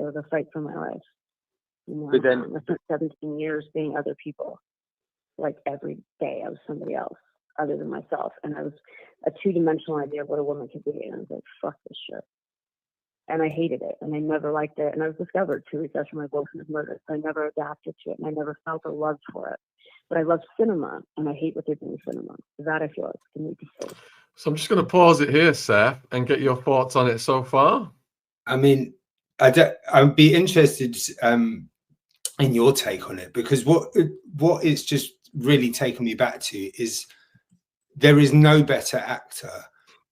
So the fight for my life. You know, But then, I spent 17 years being other people. Like every day I was somebody else other than myself. And I was a two-dimensional idea of what a woman could be. And I was like, fuck this shit. And I hated it. And I never liked it. And I was discovered 2 weeks after my boyfriend was murdered. So I never adapted to it. And I never felt a love for it. But I love cinema. And I hate what they're doing in cinema. That I feel like the need to say. So I'm just going to pause it here, Seth, and get your thoughts on it so far. I mean, I'd be interested in your take on it, because what it's just really taken me back to is there is no better actor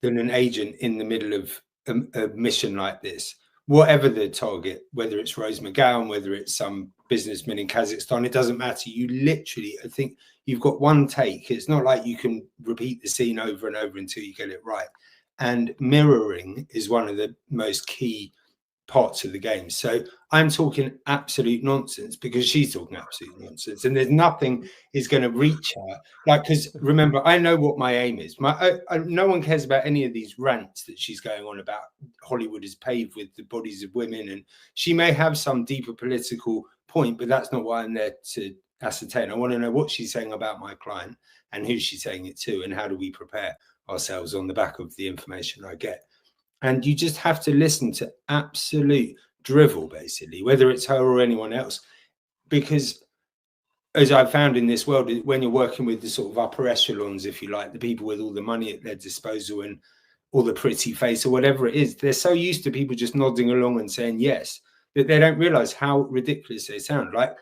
than an agent in the middle of a mission like this, whatever the target, whether it's Rose McGowan, whether it's some businessman in Kazakhstan, it doesn't matter. You literally, I think you've got one take. It's not like you can repeat the scene over and over until you get it right. And mirroring is one of the most key parts of the game. So I'm talking absolute nonsense because she's talking absolute nonsense, and there's nothing is going to reach her. Like, because remember, I know what my aim is. No one cares about any of these rants that she's going on about Hollywood is paved with the bodies of women, and she may have some deeper political point, but that's not why I'm there to ascertain. I want to know what she's saying about my client and who she's saying it to, and how do we prepare ourselves on the back of the information I get. And you just have to listen to absolute drivel, basically, whether it's her or anyone else. Because as I've found in this world, when you're working with the sort of upper echelons, if you like, the people with all the money at their disposal and all the pretty face or whatever it is, they're so used to people just nodding along and saying yes, that they don't realize how ridiculous they sound. Like,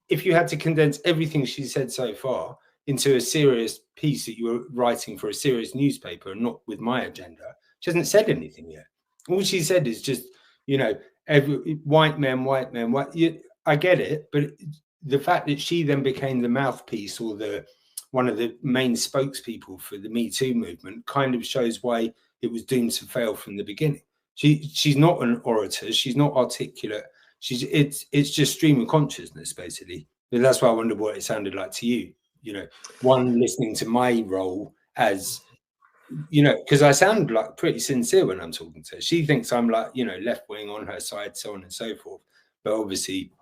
if you had to condense everything she said so far into a serious piece that you were writing for a serious newspaper and not with my agenda, she hasn't said anything yet. All she said is just, you know, white men, white. I get it, but the fact that she then became the mouthpiece or one of the main spokespeople for the Me Too movement kind of shows why it was doomed to fail from the beginning. She's not an orator. She's not articulate. It's just stream of consciousness, basically. And that's why I wonder what it sounded like to you. You know, one, listening to my role as, you know, because I sound like pretty sincere when I'm talking to her. She thinks I'm like, you know, left wing, on her side, so on and so forth. But obviously,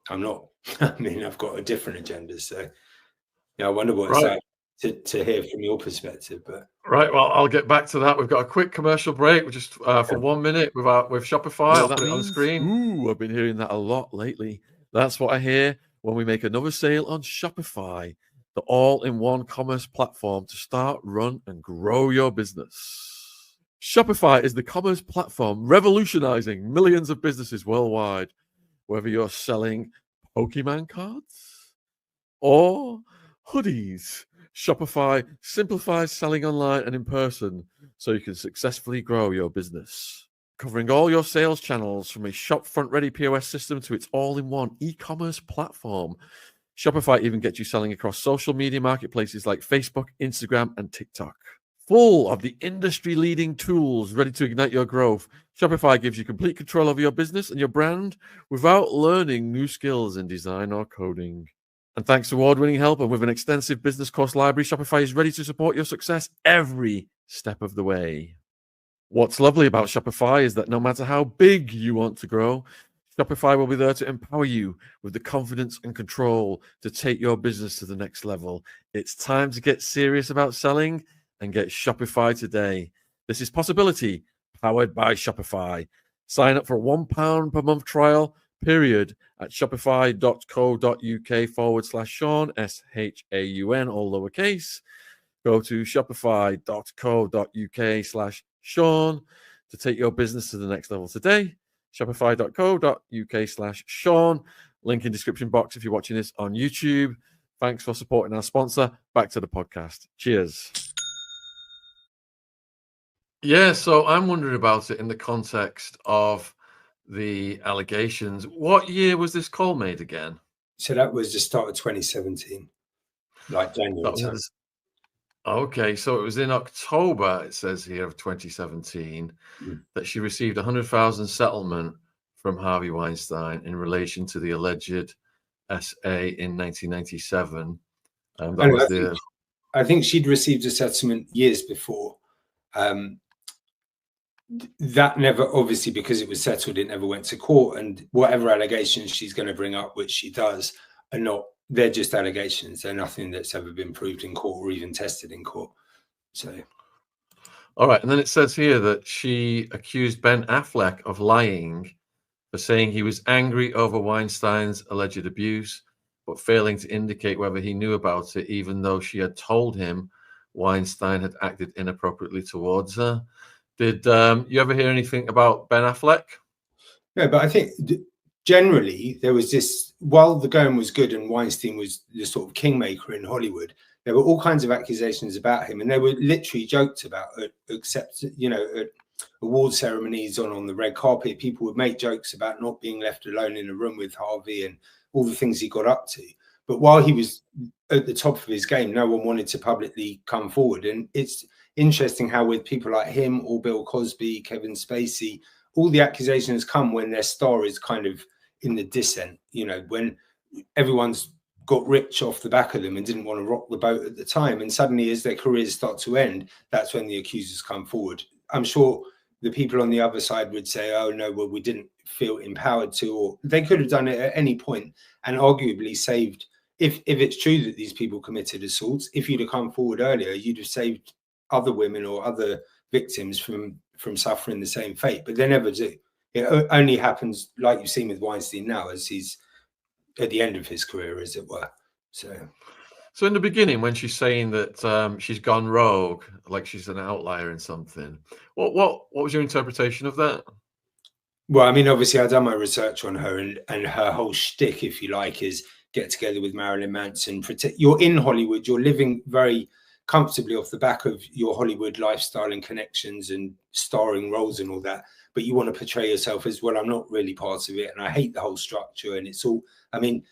I'm not. I mean, I've got a different agenda. So, yeah, I wonder what it's like to hear from your perspective. But right, well, I'll get back to that. We've got a quick commercial break, just for 1 minute with Shopify. I'll put it on the screen. Ooh, I've been hearing that a lot lately. That's what I hear when we make another sale on Shopify, the all-in-one commerce platform to start, run, and grow your business. Shopify is the commerce platform revolutionizing millions of businesses worldwide. Whether you're selling Pokemon cards or hoodies, Shopify simplifies selling online and in person so you can successfully grow your business. Covering all your sales channels, from a shop-front-ready POS system to its all-in-one e-commerce platform, Shopify even gets you selling across social media marketplaces like Facebook, Instagram, and TikTok. Full of the industry-leading tools ready to ignite your growth, Shopify gives you complete control over your business and your brand without learning new skills in design or coding. And thanks to award-winning help and with an extensive business course library, Shopify is ready to support your success every step of the way. What's lovely about Shopify is that no matter how big you want to grow, Shopify will be there to empower you with the confidence and control to take your business to the next level. It's time to get serious about selling and get Shopify today. This is Possibility, powered by Shopify. Sign up for a £1 per month trial period at shopify.co.uk/Shaun, SHAUN, all lowercase. Go to shopify.co.uk/Shaun to take your business to the next level today. Shopify.co.uk/Shaun. Link in description box if you're watching this on YouTube. Thanks for supporting our sponsor. Back to the podcast. Cheers. Yeah, so I'm wondering about it in the context of the allegations. What year was this call made again? So that was the start of 2017, like January time. Okay, so it was in October, it says here, of 2017, that she received $100,000 settlement from Harvey Weinstein in relation to the alleged SA in 1997. I think she'd received a settlement years before. that never, obviously, because it was settled, it never went to court, and whatever allegations she's going to bring up, which she does, are not, they're just allegations. They're nothing that's ever been proved in court or even tested in court. So, all right. And then it says here that she accused Ben Affleck of lying for saying he was angry over Weinstein's alleged abuse, but failing to indicate whether he knew about it, even though she had told him Weinstein had acted inappropriately towards her. Did you ever hear anything about Ben Affleck? no, but I think generally there was this, while the going was good and Weinstein was the sort of kingmaker in Hollywood, there were all kinds of accusations about him, and they were literally joked about, except, you know, at award ceremonies, on the red carpet, people would make jokes about not being left alone in a room with Harvey and all the things he got up to. But while he was at the top of his game, no one wanted to publicly come forward. And it's interesting how with people like him or Bill Cosby, Kevin Spacey, all the accusations come when their star is kind of in the descent, you know, when everyone's got rich off the back of them and didn't want to rock the boat at the time. And suddenly, as their careers start to end, that's when the accusers come forward. I'm sure the people on the other side would say, oh, no, well, we didn't feel empowered to, or they could have done it at any point and arguably saved, if it's true that these people committed assaults, if you'd have come forward earlier, you'd have saved other women or other victims from suffering the same fate. But they never do. It only happens, like you've seen with Weinstein now, as he's at the end of his career, as it were. So in the beginning, when she's saying that she's gone rogue, like she's an outlier in something, what was your interpretation of that? Well, I mean, obviously, I've done my research on her, and her whole shtick, if you like, is get together with Marilyn Manson. You're in Hollywood, you're living very comfortably off the back of your Hollywood lifestyle and connections and starring roles and all that. But you want to portray yourself as, well, I'm not really part of it, and I hate the whole structure. And it's all, I mean,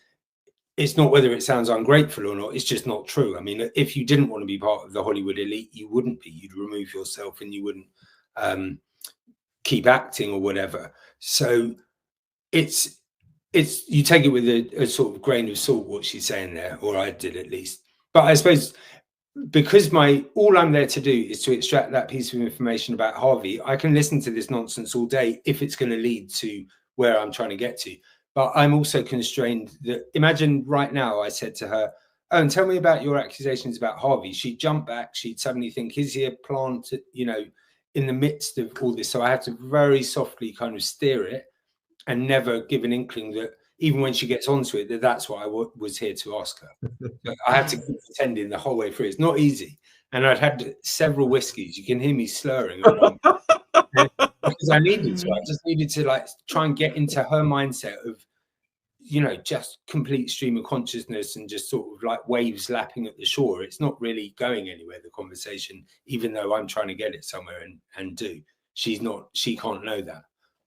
it's not whether it sounds ungrateful or not, it's just not true. I mean, if you didn't want to be part of the Hollywood elite, you wouldn't be. You'd remove yourself and you wouldn't keep acting or whatever. So it's you take it with a sort of grain of salt, what she's saying there, or I did at least. But I suppose because all I'm there to do is to extract that piece of information about Harvey, I can listen to this nonsense all day if it's going to lead to where I'm trying to get to. But I'm also constrained that, imagine right now I said to her, oh, and tell me about your accusations about Harvey. She'd jump back. She'd suddenly think, is he a plant, you know, in the midst of all this? So I had to very softly kind of steer it and never give an inkling that, even when she gets onto it, that's what I was here to ask her. I had to keep pretending the whole way through. It's not easy. And I'd had several whiskeys. You can hear me slurring. Because I needed to. I just needed to like try and get into her mindset of, you know, just complete stream of consciousness and just sort of like waves lapping at the shore. It's not really going anywhere, the conversation, even though I'm trying to get it somewhere and do. She can't know that.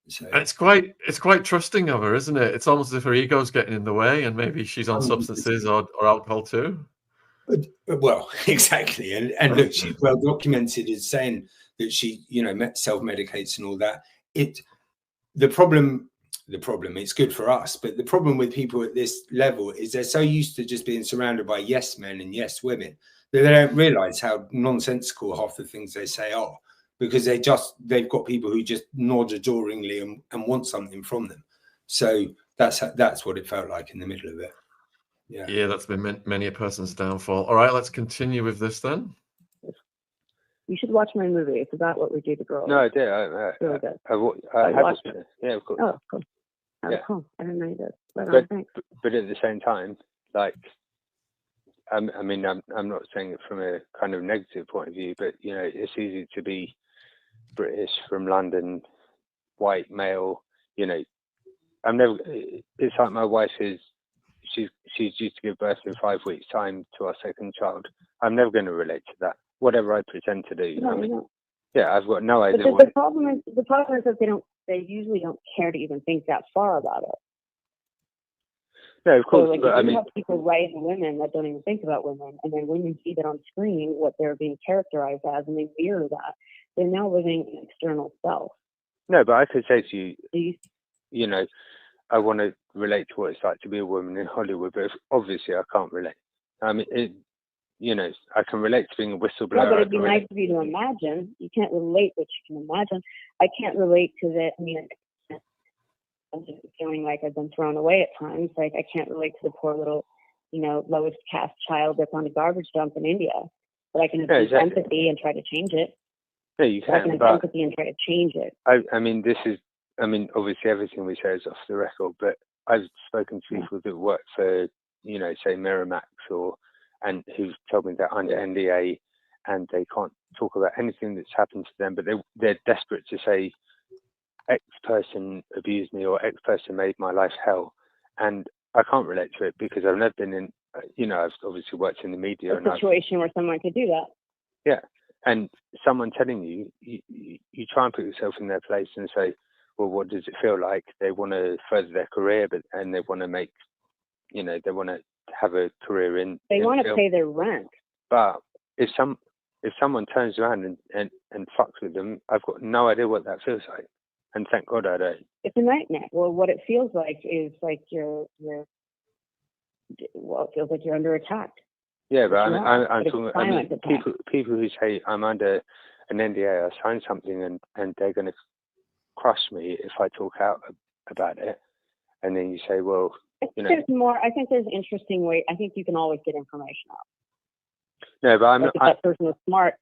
So it's quite trusting of her, isn't it? It's almost as if her ego's getting in the way, and maybe she's on substances or alcohol too. Well, exactly. And look, she's well documented as saying that she, you know, self-medicates and all that. The problem, it's good for us, but the problem with people at this level is they're so used to just being surrounded by yes men and yes women that they don't realize how nonsensical half the things they say are, because they've got people who just nod adoringly and want something from them. So that's what it felt like in the middle of it. Yeah, that's been many a person's downfall. All right, let's continue with this then. You should watch my movie. It's about what we do to girls. No, I did. It's really good. I watched it. Yeah, of course. Oh, cool. Oh, yeah. Cool. I didn't know you did. But at the same time, like, I mean, I'm not saying it from a kind of negative point of view, but you know, it's easy to be British from London, white male. You know, it's like my wife is. She's due to give birth in 5 weeks' time to our second child. I'm never going to relate to that. Whatever I pretend to do, yeah, I've got no idea. But the problem is that they usually don't care to even think that far about it. No, of course. So, like, but I mean, have people writing women that don't even think about women, and then women see that on screen what they're being characterized as, and they mirror that. They're now living an external self. No, but I could say to you, you know, I want to relate to what it's like to be a woman in Hollywood, but obviously I can't relate. I mean, you know, I can relate to being a whistleblower. Yeah, but it'd be nice for you to imagine. You can't relate what you can imagine. I can't relate to that. I mean, I'm just feeling like I've been thrown away at times. Like I can't relate to the poor little, you know, lowest caste child that's on a garbage dump in India. But I can have empathy and try to change it. Yeah, you can. I can have empathy and try to change it. I mean, obviously everything we say is off the record, but I've spoken to people that work for, you know, say Miramax and who've told me they're under NDA and they can't talk about anything that's happened to them, but they're desperate to say X person abused me or X person made my life hell. And I can't relate to it because I've never been in, you know, I've obviously worked in the media. A situation where someone could do that. Yeah. And someone telling you try and put yourself in their place and say, well, what does it feel like? They want to further their career, and they want to make, you know, they want to have a career in. They want to pay their rent. But if someone turns around and fucks with them, I've got no idea what that feels like. And thank God I don't. It's a nightmare. Well, what it feels like is like it feels like you're under attack. Yeah, but I'm talking about people who say I'm under an NDA, I signed something and they're going to crush me if I talk out about it. And then you say, well, you know. I think there's interesting way. I think you can always get information out. No, but I'm like not. If that person was smart,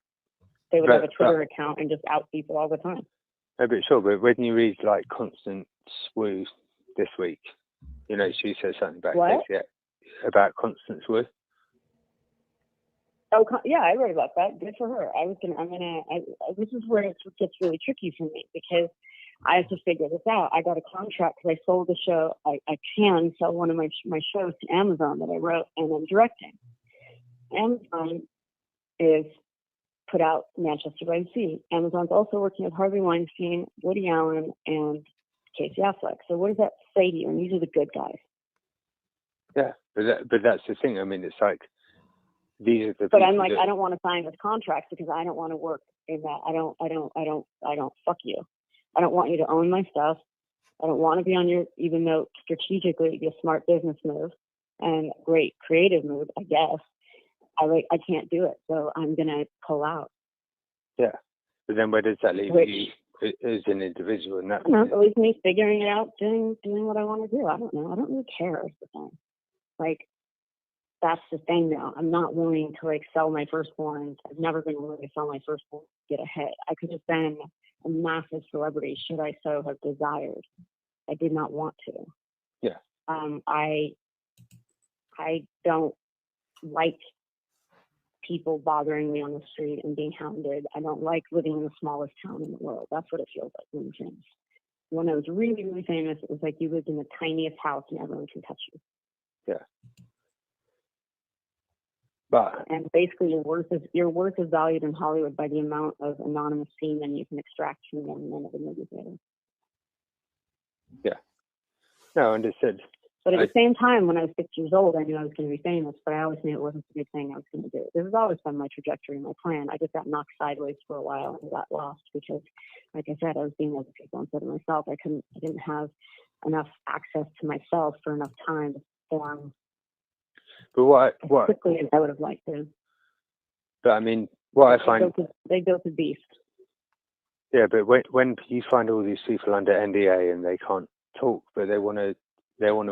they would have a Twitter account and just out people all the time. No, but sure, but when you read like Constance Wu this week, you know, she said something about Constance Wu. Oh yeah, I read about that. Good for her. This is where it gets really tricky for me because I have to figure this out. I got a contract because I sold the show. I can sell one of my shows to Amazon that I wrote and I'm directing. Amazon is put out Manchester by the Sea. Amazon's also working with Harvey Weinstein, Woody Allen, and Casey Affleck. So what does that say to you? And these are the good guys. Yeah, but that's the thing. I mean, it's like these are the. But I'm like, I don't want to sign this contract because I don't want to work in that. I don't. Fuck you. I don't want you to own my stuff. I don't want to be on your. Even though strategically it'd be a smart business move and a great creative move, I guess. I can't do it, so I'm gonna pull out. Yeah, but then where does that leave you as an individual? And that it leaves me figuring it out, doing what I want to do. I don't know. I don't really care. Is the thing. Like that's the thing now. I'm not willing to like sell my firstborn. I've never been willing to sell my firstborn to get ahead. I could have been a massive celebrity should I so have desired. I did not want to. Yeah. I don't like people bothering me on the street and being hounded. I don't like living in the smallest town in the world. That's what it feels like when you're famous. When I was really, really famous, it was like you lived in the tiniest house and everyone can touch you. Yeah. But and basically your worth is valued in Hollywood by the amount of anonymous semen you can extract from them and the movie theater. Yeah. No, understood. But at the same time, when I was 6 years old, I knew I was going to be famous, but I always knew it wasn't the good thing I was going to do. This has always been my trajectory, my plan. I just got knocked sideways for a while and got lost because, like I said, I was being other people instead of myself. I didn't have enough access to myself for enough time to form. But what quickly as I would have liked to. But I mean, what I find they built a beast. Yeah, but when you find all these people under NDA and they can't talk, but they want to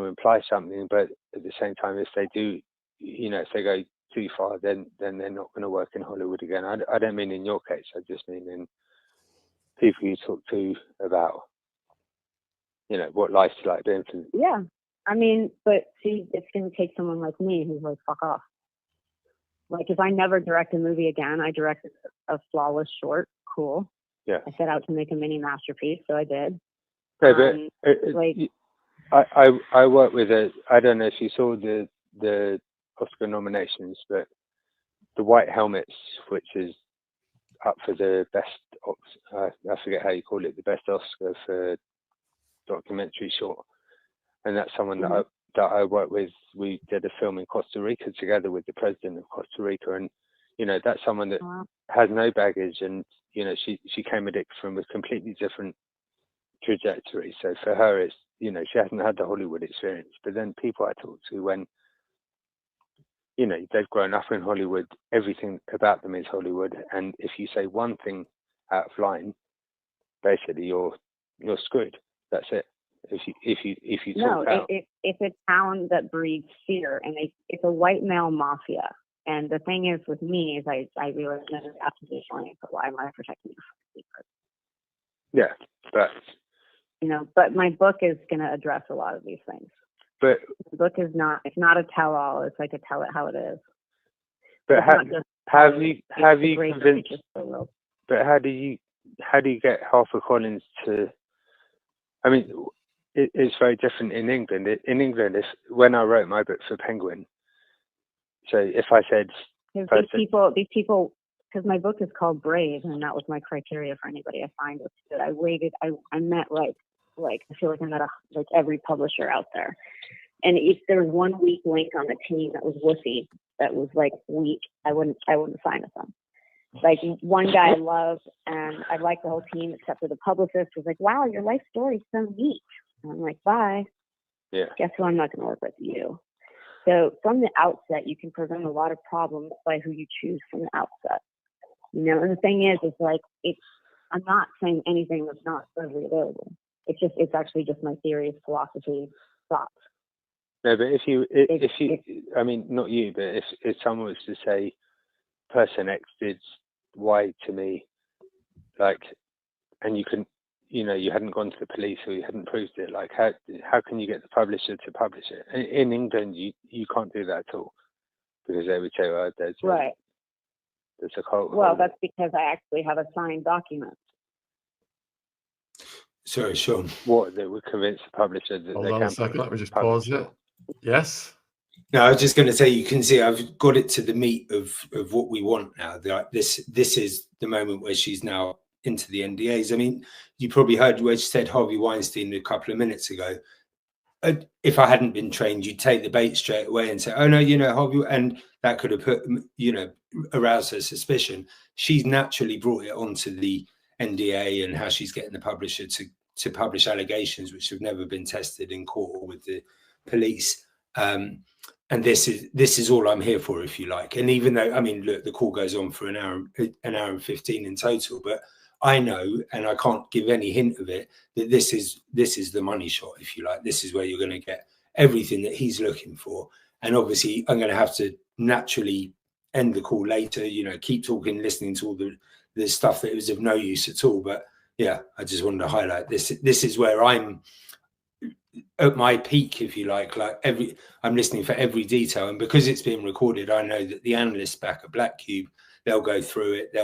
imply something, but at the same time, if they do, you know, if they go too far, then they're not going to work in Hollywood again. I don't mean in your case. I just mean in people you talk to about, you know, what life's like being. Yeah, I mean, but see, it's going to take someone like me who's like, fuck off. Like, if I never direct a movie again, I directed a flawless short. Cool. Yeah. I set out to make a mini masterpiece, so I did. No, but I work with I don't know if you saw the Oscar nominations, but the White Helmets, which is up for the best, I forget how you call it, the best Oscar for documentary short, and that's someone that I work with. We did a film in Costa Rica together with the president of Costa Rica, and you know, that's someone that has no baggage, and you know, she came at it from a completely different trajectory. So for her, it's, you know, she hasn't had the Hollywood experience. But then people I talk to, when you know, they've grown up in Hollywood. Everything about them is Hollywood, and if you say one thing out of line, basically you're screwed. That's it. If you talk out. It's a town that breeds fear, and it's a white male mafia. And the thing is with me is I realize that it's absolutely funny, but why am I protecting your secret? Yeah, but but my book is going to address a lot of these things. But the book is not. It's not a tell-all. It's like a tell it how it is. But have you convinced? But how do you get HarperCollins to? I mean, it's very different in England. In England, when I wrote my book for Penguin. So if I said these people, because my book is called Brave, and that was my criteria for anybody I find was that I waited. I met like I feel like I met every publisher out there, and if there was one weak link on the team that was wussy, that was like weak, I wouldn't sign with them. Like one guy I love, and I like the whole team except for the publicist was like, "Wow, your life story is so neat." And I'm like, "Bye." Yeah. Guess who I'm not going to work with? You. So from the outset, you can prevent a lot of problems by who you choose from the outset. And the thing is like I'm not saying anything that's not readily available. It's actually just my theories, philosophy, thoughts. No, but if you, I mean, not you, but if someone was to say, person X did Y to me, like, and you couldn't, you hadn't gone to the police or you hadn't proved it, like, how can you get the publisher to publish it? In England, you can't do that at all, because they would say, well, there's a cult. Well, that's because I actually have a signed document. Sorry, Shaun. What, that would convince the publisher that Hold they on can a second, let me just publish pause it. Yes? No, I was just going to say, you can see I've got it to the meat of what we want now. This is the moment where she's now into the NDAs. I mean, you probably heard where she said Harvey Weinstein a couple of minutes ago. If I hadn't been trained, you'd take the bait straight away and say, oh, no, Harvey, and that could have put, aroused her suspicion. She's naturally brought it onto the NDA and how she's getting the publisher to publish allegations which have never been tested in court or with the police. And this is all I'm here for, if you like. And even though, I mean, look, the call goes on for an hour and 15 in total, but I know, and I can't give any hint of it, that this is the money shot, if you like. This is where you're going to get everything that he's looking for. And obviously, I'm going to have to naturally end the call later, keep talking, listening to all the stuff that was of no use at all. But yeah, I just wanted to highlight this. This is where I'm at my peak, if you like I'm listening for every detail, and because it's being recorded, I know that the analysts back at Black Cube, they'll go through it.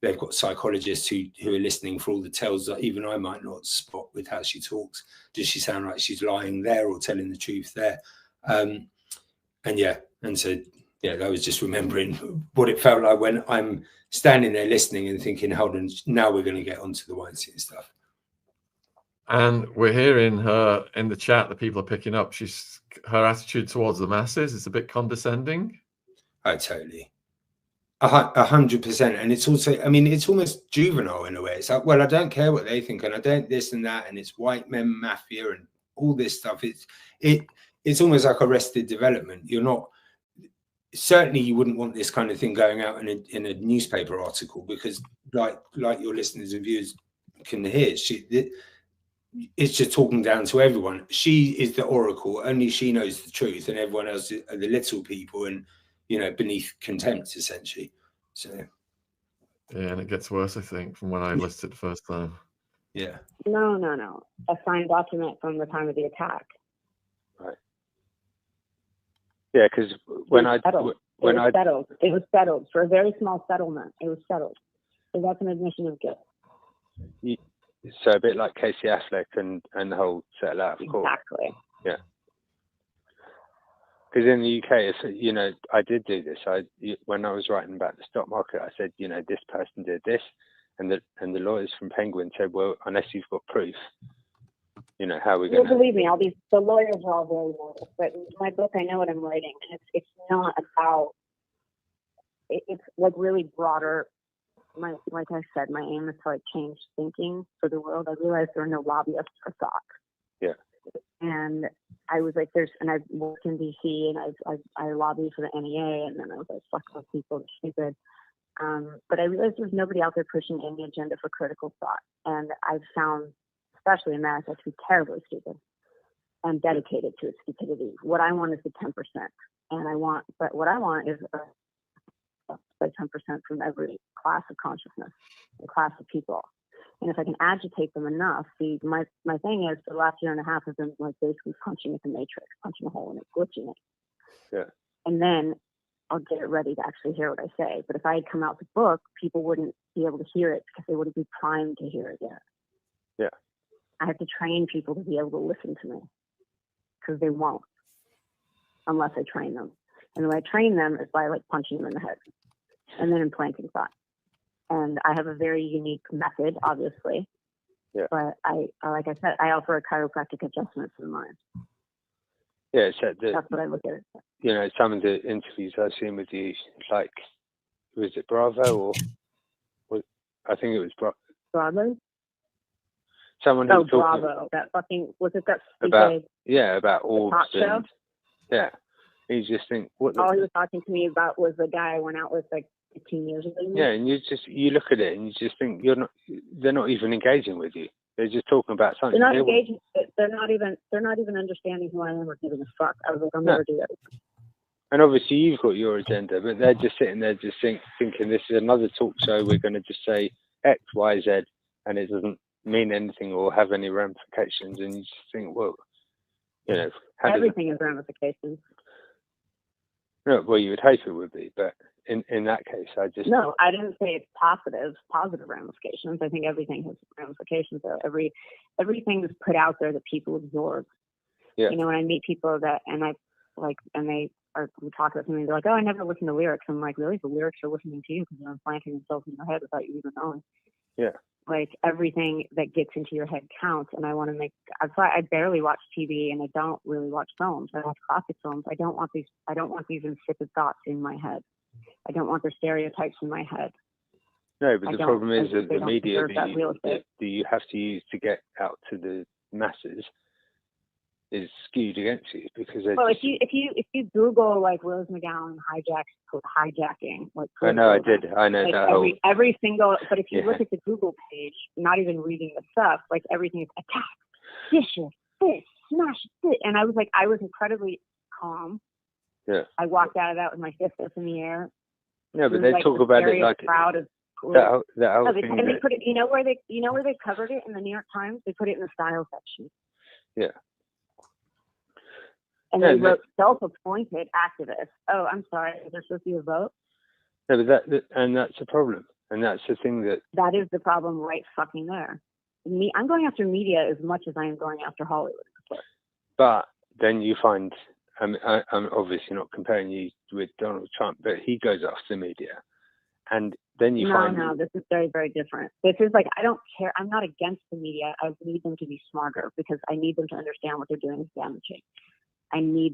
They've got psychologists who are listening for all the tells that even I might not spot with how she talks. Does she sound like she's lying there or telling the truth there? And so I was just remembering what it felt like when I'm standing there listening and thinking, hold on, now we're going to get onto the Weinstein stuff. And we're hearing her in the chat that people are picking up. Her attitude towards the masses is a bit condescending. Oh, totally. 100%. And it's also, I mean, it's almost juvenile in a way. It's like, well, I don't care what they think, and I don't this and that, and it's white men mafia and all this stuff. It's almost like Arrested Development. You're not, certainly you wouldn't want this kind of thing going out in a newspaper article, because like your listeners and viewers can hear, it's just talking down to everyone. She is the oracle. Only she knows the truth, and everyone else are the little people and, beneath contempt, essentially. So. Yeah, and it gets worse, I think, from when I listed the first time. Yeah. No. A signed document from the time of the attack. Right. Yeah, because it was settled for a very small settlement. It was settled. So that's an admission of guilt. So a bit like Casey Affleck and the whole settle out of court. Exactly. Yeah. Because in the UK, it's, I did do this. When I was writing about the stock market, I said, this person did this, and the lawyers from Penguin said, well, unless you've got proof, how are we going to? Believe me, the lawyers are all very nervous. But my book, I know what I'm writing, and it's not about. It's like really broader. Like I said, my aim is to change thinking for the world. I realize there are no lobbyists for thought. Yeah. And I was like, and I worked in DC, and I lobbied for the NEA, and then I was like, fuck those people, they're stupid. But I realized there's nobody out there pushing any agenda for critical thought. And I've found, especially in America, to be terribly stupid and dedicated to its stupidity. What I want is the 10%. But what I want is like 10% from every class of consciousness, a class of people. And if I can agitate them enough, my thing is, for the last year and a half, I've been like basically punching at the matrix, punching a hole in it, glitching it. Yeah. And then I'll get it ready to actually hear what I say. But if I had come out with the book, people wouldn't be able to hear it because they wouldn't be primed to hear it yet. Yeah. I have to train people to be able to listen to me because they won't unless I train them. And the way I train them is by like punching them in the head and then implanting thought. And I have a very unique method, obviously. Yeah. But like I said, I offer a chiropractic adjustment for the mind. Yeah, so That's what I look at it. You know, some of the interviews I've seen with you, like, was it Bravo I think it was Bravo? Someone who was talking Bravo. That fucking, was it that about, about orbs talk show? and, yeah. You just think, what all he was talking to me about was the guy I went out with like 15 years ago. Yeah, and you look at it and you just think they're not even engaging with you. They're just talking about something. They're not engaging. They're not even understanding who I am or giving a fuck. I was like, I'll never do that. And obviously you've got your agenda, but they're just sitting there just thinking this is another talk show. We're going to just say X, Y, Z, and it doesn't mean anything or have any ramifications. And you just think, well, you know, everything has ramifications. No, well, you would hope it would be, but in that case, I didn't say it's positive ramifications. I think everything has ramifications. Though everything is put out there that people absorb. Yeah. You know, when I meet people they talk about something, they're like, oh, I never listen to lyrics. I'm like, really? The lyrics are listening to you because they're implanting themselves in your head without you even knowing. Yeah. Like everything that gets into your head counts, and I want to make. That's why I barely watch TV, and I don't really watch films. I watch classic films. I don't want these insipid thoughts in my head. I don't want their stereotypes in my head. No, but the problem is that the media that you have to use to get out to the masses is skewed against you because if you Google like Rose McGowan hijacking, like I know like that every single. But if you look at the Google page, not even reading the stuff, like everything is attack, dishes, this, smash, this, and I was incredibly calm. Yeah. I walked out of that with my fists in the air. Yeah, but they talk about it like proud of that whole thing. And they put it. You know where they covered it in the New York Times? They put it in the style section. Yeah. And they wrote self-appointed activists. Oh, I'm sorry. Is there supposed to be a vote? No, but that's a problem, and that's the thing that is the problem right fucking there. I'm going after media as much as I am going after Hollywood. But then you find. I'm obviously not comparing you with Donald Trump, but he goes after the media, and then you find. No, this is very, very different. This is like, I don't care. I'm not against the media. I need them to be smarter because I need them to understand what they're doing is damaging. I need